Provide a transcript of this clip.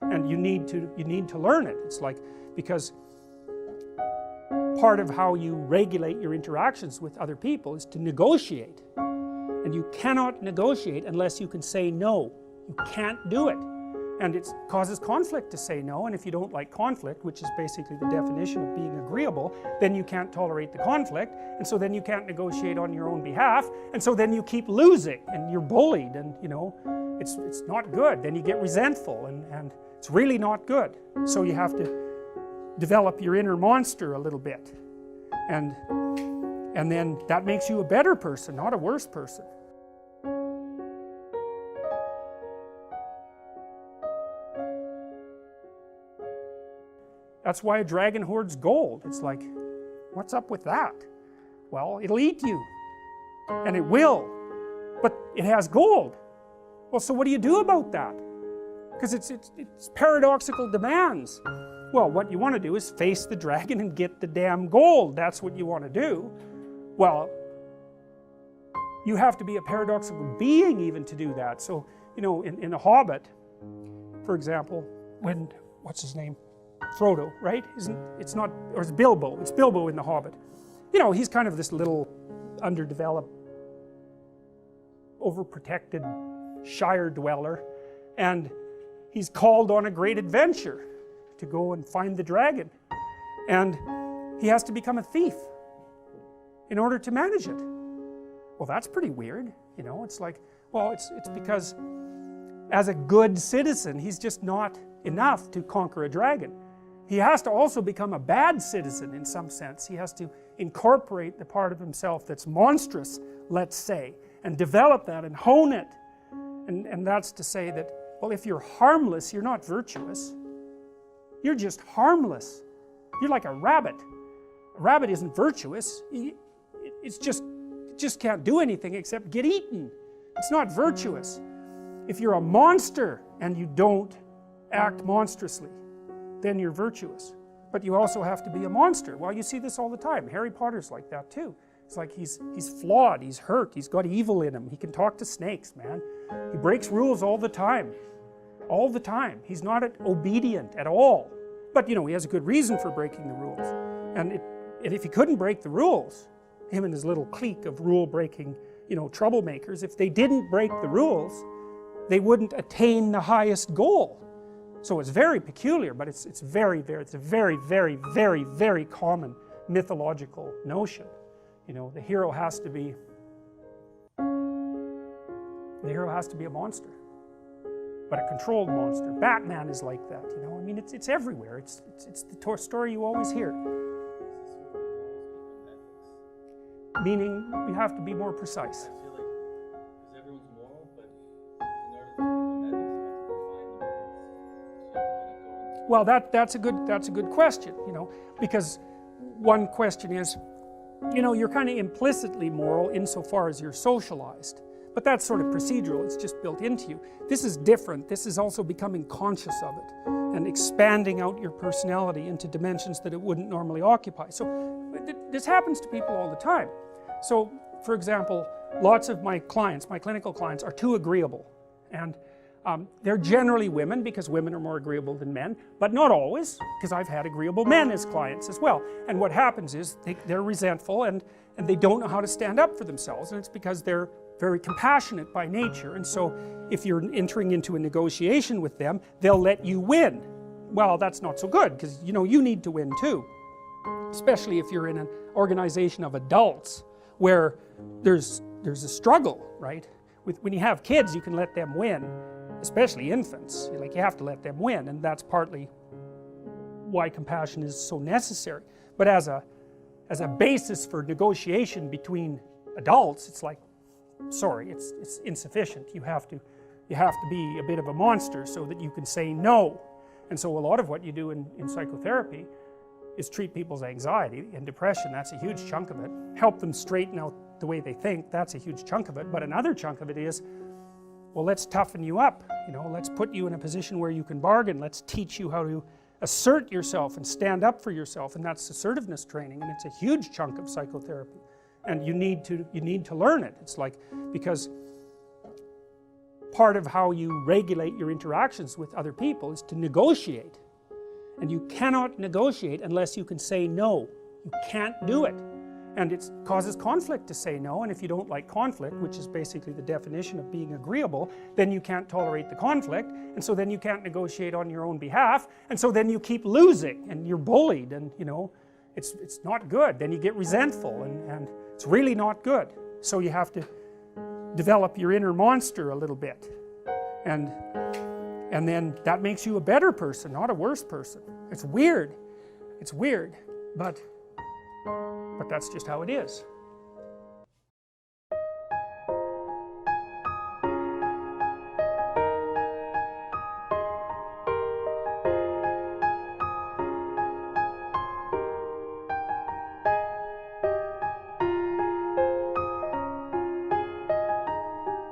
and you need to learn it. It's like, because part of how you regulate your interactions with other people is to negotiate, and you cannot negotiate unless you can say no. You can't do it, and it causes conflict to say no, and if you don't like conflict, which is basically the definition of being agreeable, then you can't tolerate the conflict, and so then you can't negotiate on your own behalf, and so then you keep losing, and you're bullied, and you know, it's not good. Then you get resentful, and it's really not good. So you have to develop your inner monster a little bit, and then that makes you a better person, not a worse person. That's why a dragon hoards gold. It's like, what's up with that? Well, it'll eat you, and it will, but it has gold. Well, so what do you do about that? Because it's paradoxical demands. Well, what you want to do is face the dragon and get the damn gold. That's what you want to do. Well, you have to be a paradoxical being even to do that. So, you know, in The Hobbit, for example, when, what's his name? Frodo, right? It's not, or it's Bilbo. It's Bilbo in The Hobbit. You know, he's kind of this little underdeveloped, overprotected shire dweller, and he's called on a great adventure to go and find the dragon, and he has to become a thief in order to manage it. Well, that's pretty weird, you know. It's like, well, it's because as a good citizen he's just not enough to conquer a dragon. He has to also become a bad citizen in some sense. He has to incorporate the part of himself that's monstrous, let's say, and develop that and hone it. And that's to say that, well, if you're harmless, you're not virtuous. You're just harmless. You're like a rabbit. A rabbit isn't virtuous. It just can't do anything except get eaten. It's not virtuous. If you're a monster and you don't act monstrously, then you're virtuous. But you also have to be a monster. Well, you see this all the time. Harry Potter's like that too. It's like he's flawed, he's hurt, he's got evil in him. He can talk to snakes, man. He breaks rules all the time. All the time. He's not obedient at all. But you know, he has a good reason for breaking the rules. And if he couldn't break the rules, him and his little clique of rule-breaking, you know, troublemakers, if they didn't break the rules, they wouldn't attain the highest goal. So it's very peculiar, but it's a very, very common mythological notion. You know, the hero has to be a monster, but a controlled monster. Batman is like that, you know. I mean, it's everywhere. It's the story you always hear. Meaning, you have to be more precise. Well, that's a good question, you know, because one question is, you know, you're kind of implicitly moral insofar as you're socialized, but that's sort of procedural. It's just built into you. This is different. This is also becoming conscious of it and expanding out your personality into dimensions that it wouldn't normally occupy. So this happens to people all the time. So, for example, lots of my clients, my clinical clients, are too agreeable, and they're generally women, because women are more agreeable than men, but not always, because I've had agreeable men as clients as well. And what happens is they're resentful, and they don't know how to stand up for themselves, and it's because they're very compassionate by nature. And so if you're entering into a negotiation with them, they'll let you win. Well, that's not so good, because you know, you need to win too, especially if you're in an organization of adults where there's a struggle, right? When you have kids, you can let them win, especially infants. Like, you have to let them win, and that's partly why compassion is so necessary. But as a basis for negotiation between adults, it's like, sorry, it's insufficient. You have to be a bit of a monster so that you can say no. And so a lot of what you do in psychotherapy is treat people's anxiety and depression. That's a huge chunk of it. Help them straighten out the way they think. That's a huge chunk of it. But another chunk of it is, well, let's toughen you up, you know, let's put you in a position where you can bargain. Let's teach you how to assert yourself and stand up for yourself, and that's assertiveness training, and it's a huge chunk of psychotherapy. And you need to learn it. It's like, because part of how you regulate your interactions with other people is to negotiate. And you cannot negotiate unless you can say no. You can't do it. And it causes conflict to say no, and if you don't like conflict, which is basically the definition of being agreeable, then you can't tolerate the conflict, and so then you can't negotiate on your own behalf, and so then you keep losing, and you're bullied, and you know, it's not good. Then you get resentful, and it's really not good. So you have to develop your inner monster a little bit, and then that makes you a better person, not a worse person. It's weird, but that's just how it is.